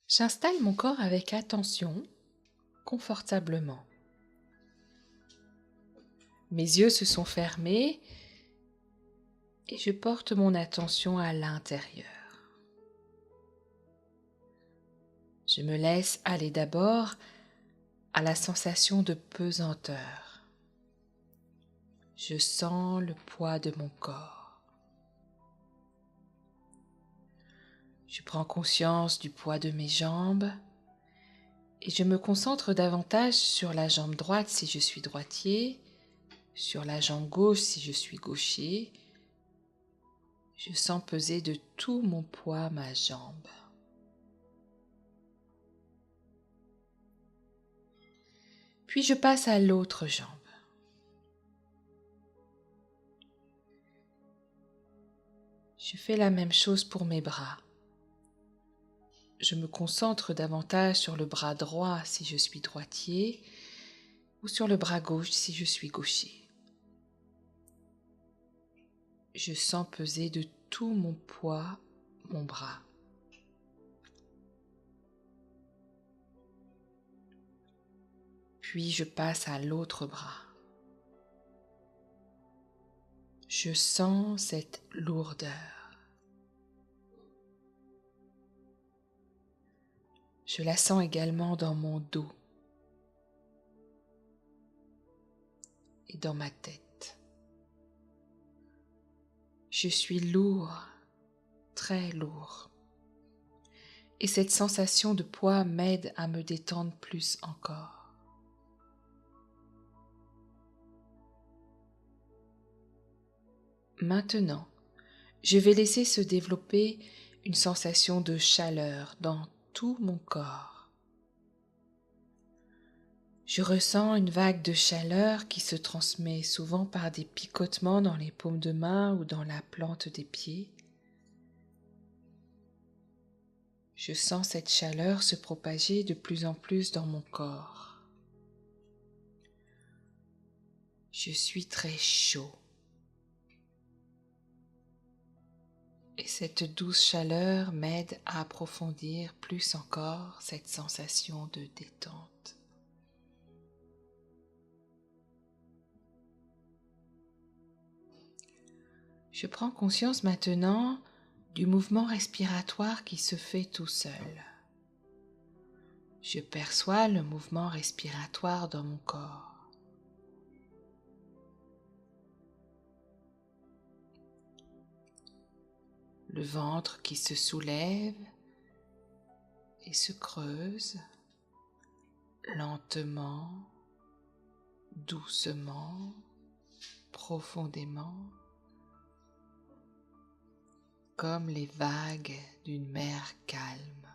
J'installe mon corps avec attention, confortablement. Mes yeux se sont fermés et je porte mon attention à l'intérieur. Je me laisse aller d'abord à la sensation de pesanteur. Je sens le poids de mon corps. Je prends conscience du poids de mes jambes et je me concentre davantage sur la jambe droite si je suis droitier, sur la jambe gauche si je suis gaucher. Je sens peser de tout mon poids ma jambe. Puis je passe à l'autre jambe. Je fais la même chose pour mes bras. Je me concentre davantage sur le bras droit si je suis droitier ou sur le bras gauche si je suis gaucher. Je sens peser de tout mon poids mon bras. Puis je passe à l'autre bras. Je sens cette lourdeur. Je la sens également dans mon dos et dans ma tête. Je suis lourd, très lourd. Et cette sensation de poids m'aide à me détendre plus encore. Maintenant, je vais laisser se développer une sensation de chaleur dans tout mon corps. Je ressens une vague de chaleur qui se transmet souvent par des picotements dans les paumes de main ou dans la plante des pieds. Je sens cette chaleur se propager de plus en plus dans mon corps. Je suis très chaud. Et cette douce chaleur m'aide à approfondir plus encore cette sensation de détente. Je prends conscience maintenant du mouvement respiratoire qui se fait tout seul. Je perçois le mouvement respiratoire dans mon corps. Le ventre qui se soulève et se creuse lentement, doucement, profondément, comme les vagues d'une mer calme.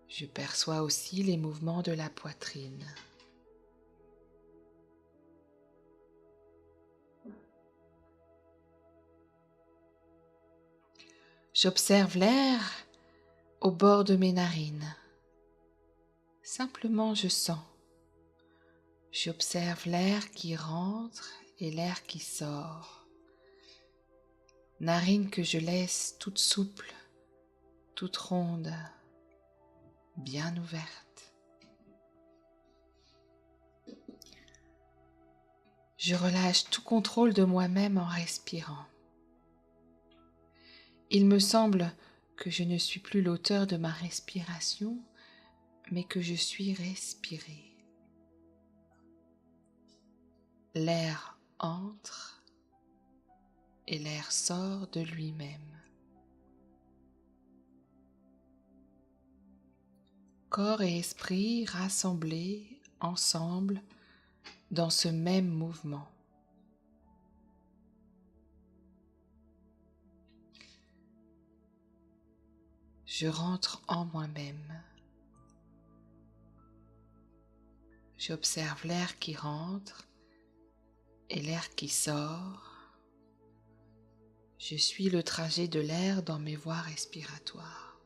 Je perçois aussi les mouvements de la poitrine. J'observe l'air au bord de mes narines. Simplement je sens. J'observe l'air qui rentre et l'air qui sort. Narines que je laisse toutes souples, toutes rondes, bien ouvertes. Je relâche tout contrôle de moi-même en respirant. Il me semble que je ne suis plus l'auteur de ma respiration, mais que je suis respiré. L'air entre et l'air sort de lui-même. Corps et esprit rassemblés ensemble dans ce même mouvement. Je rentre en moi-même. J'observe l'air qui rentre et l'air qui sort. Je suis le trajet de l'air dans mes voies respiratoires.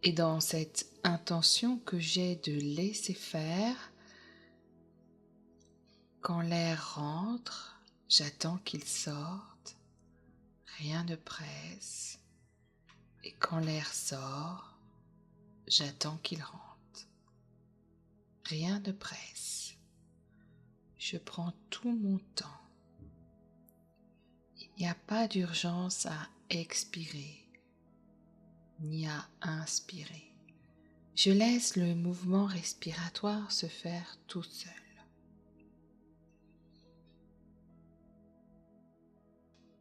Et dans cette intention que j'ai de laisser faire, Quand l'air rentre, j'attends qu'il sorte, rien ne presse. Et quand l'air sort, j'attends qu'il rentre. Rien ne presse. Je prends tout mon temps. Il n'y a pas d'urgence à expirer, ni à inspirer. Je laisse le mouvement respiratoire se faire tout seul.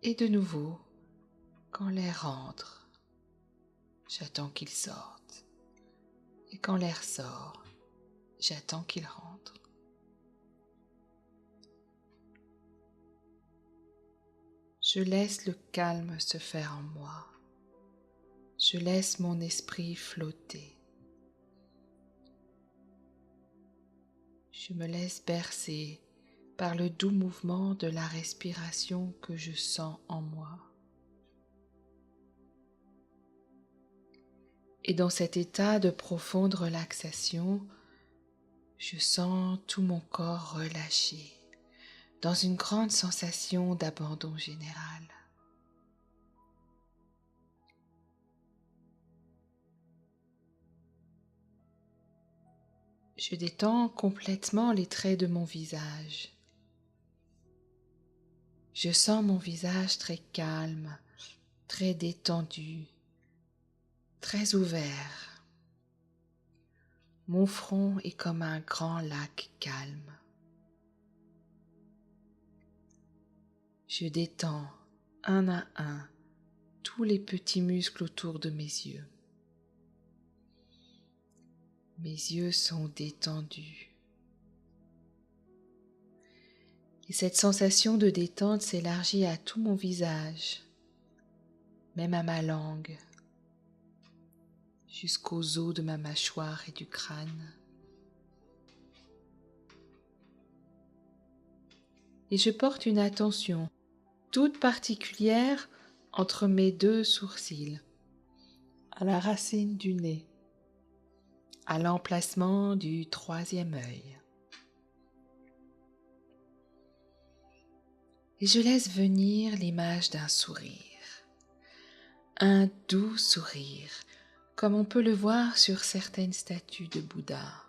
Et de nouveau, quand l'air rentre, j'attends qu'il sorte. Et quand l'air sort, j'attends qu'il rentre. Je laisse le calme se faire en moi. Je laisse mon esprit flotter. Je me laisse bercer par le doux mouvement de la respiration que je sens en moi. Et dans cet état de profonde relaxation, je sens tout mon corps relâché, dans une grande sensation d'abandon général. Je détends complètement les traits de mon visage. Je sens mon visage très calme, très détendu, très ouvert. Mon front est comme un grand lac calme. Je détends un à un tous les petits muscles autour de mes yeux. Mes yeux sont détendus. Et cette sensation de détente s'élargit à tout mon visage, même à ma langue, jusqu'aux os de ma mâchoire et du crâne. Et je porte une attention toute particulière entre mes deux sourcils, à la racine du nez, à l'emplacement du troisième œil. Et je laisse venir l'image d'un sourire, un doux sourire, comme on peut le voir sur certaines statues de Bouddha.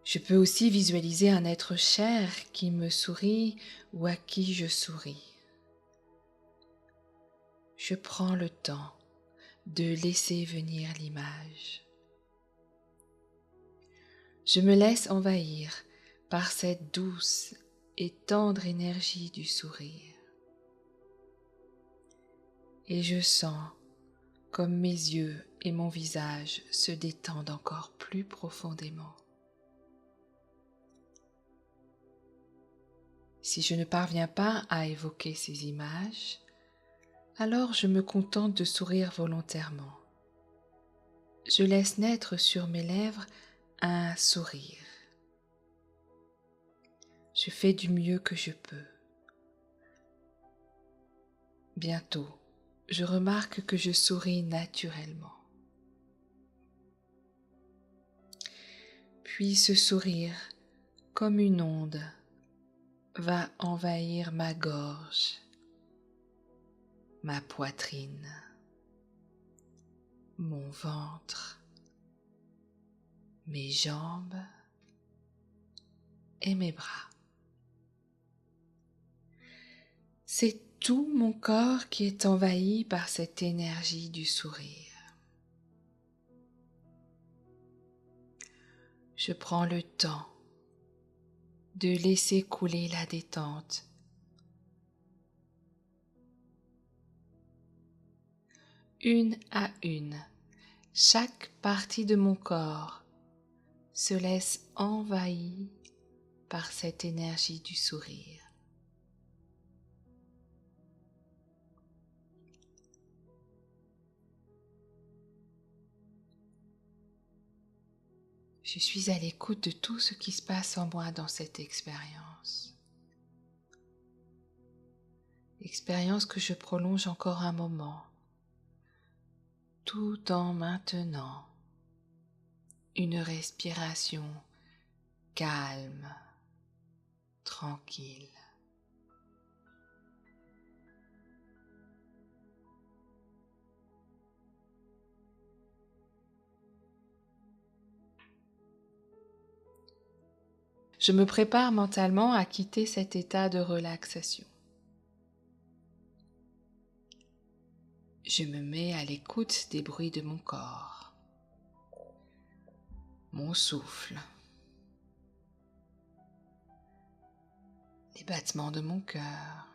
Je peux aussi visualiser un être cher qui me sourit ou à qui je souris. Je prends le temps de laisser venir l'image. Je me laisse envahir par cette douce et tendre énergie du sourire. Et je sens comme mes yeux et mon visage se détendent encore plus profondément. Si je ne parviens pas à évoquer ces images, alors je me contente de sourire volontairement. Je laisse naître sur mes lèvres un sourire. Je fais du mieux que je peux. Bientôt, je remarque que je souris naturellement. Puis ce sourire, comme une onde, va envahir ma gorge, ma poitrine, mon ventre, mes jambes et mes bras. C'est tout mon corps qui est envahi par cette énergie du sourire. Je prends le temps de laisser couler la détente. Une à une, chaque partie de mon corps se laisse envahir par cette énergie du sourire. Je suis à l'écoute de tout ce qui se passe en moi dans cette expérience. Expérience que je prolonge encore un moment, tout en maintenant une respiration calme, tranquille. Je me prépare mentalement à quitter cet état de relaxation. Je me mets à l'écoute des bruits de mon corps, mon souffle, les battements de mon cœur,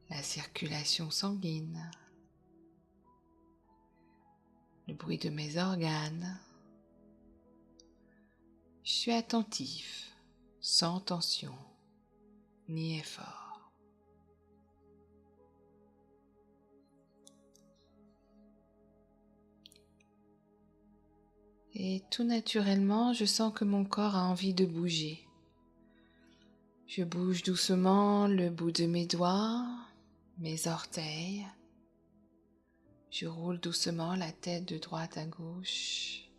la circulation sanguine, le bruit de mes organes. Je suis attentif, sans tension ni effort. Et tout naturellement, je sens que mon corps a envie de bouger. Je bouge doucement le bout de mes doigts, mes orteils. Je roule doucement la tête de droite à gauche.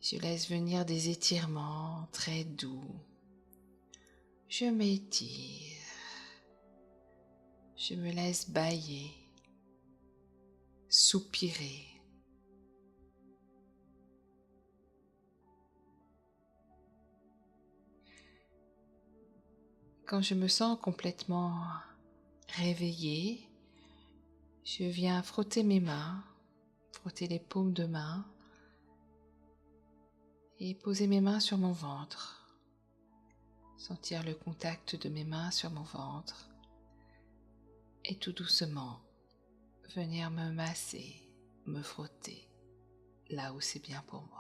Je laisse venir des étirements très doux. Je m'étire. Je me laisse bâiller, soupirer. Quand je me sens complètement réveillée, je viens frotter mes mains, frotter les paumes de main et poser mes mains sur mon ventre. Sentir le contact de mes mains sur mon ventre et tout doucement venir me masser, me frotter là où c'est bien pour moi.